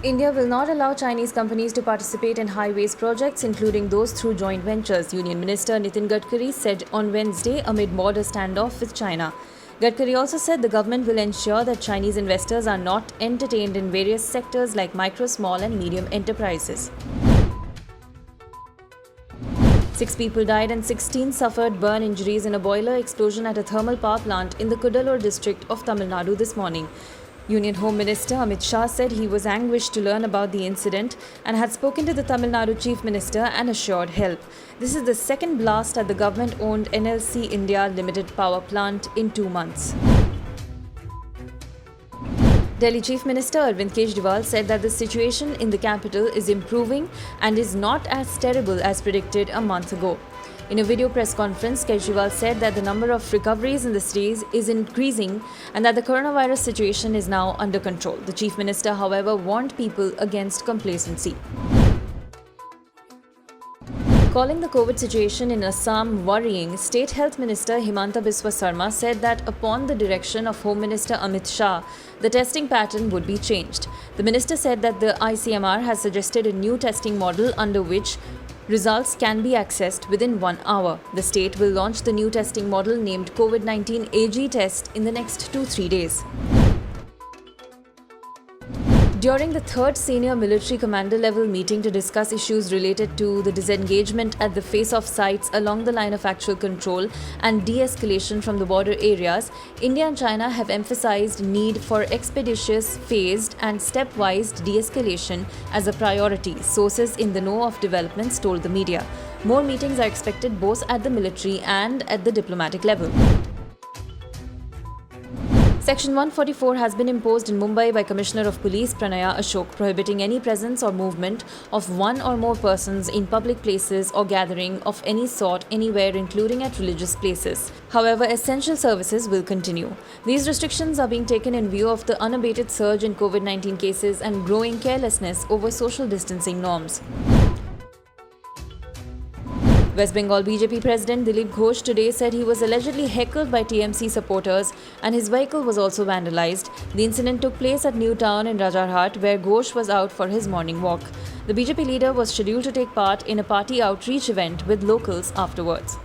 India will not allow Chinese companies to participate in highways projects, including those through joint ventures, Union Minister Nitin Gadkari said on Wednesday amid border standoff with China. Gadkari also said the government will ensure that Chinese investors are not entertained in various sectors like micro, small and medium enterprises. 6 people died and 16 suffered burn injuries in a boiler explosion at a thermal power plant in the Cuddalore district of Tamil Nadu this morning. Union Home Minister Amit Shah said he was anguished to learn about the incident and had spoken to the Tamil Nadu Chief Minister and assured help. This is the second blast at the government-owned NLC India Limited power plant in 2 months. Delhi Chief Minister Arvind Kejriwal said that the situation in the capital is improving and is not as terrible as predicted a month ago. In a video press conference, Kejriwal said that the number of recoveries in the cities is increasing and that the coronavirus situation is now under control. The Chief Minister, however, warned people against complacency. Calling the COVID situation in Assam worrying, State Health Minister Himanta Biswa Sarma said that upon the direction of Home Minister Amit Shah, the testing pattern would be changed. The minister said that the ICMR has suggested a new testing model under which results can be accessed within 1 hour. The state will launch the new testing model named COVID-19 AG test in the next 2-3 days. During the third senior military commander level meeting to discuss issues related to the disengagement at the face-off sites along the line of actual control and de-escalation from the border areas, India and China have emphasized need for expeditious, phased and stepwise de-escalation as a priority, sources in the know of developments told the media. More meetings are expected both at the military and at the diplomatic level. Section 144 has been imposed in Mumbai by Commissioner of Police Pranaya Ashok, prohibiting any presence or movement of one or more persons in public places or gathering of any sort anywhere, including at religious places. However, essential services will continue. These restrictions are being taken in view of the unabated surge in COVID-19 cases and growing carelessness over social distancing norms. West Bengal BJP President Dilip Ghosh today said he was allegedly heckled by TMC supporters and his vehicle was also vandalized. The incident took place at New Town in Rajarhat, where Ghosh was out for his morning walk. The BJP leader was scheduled to take part in a party outreach event with locals afterwards.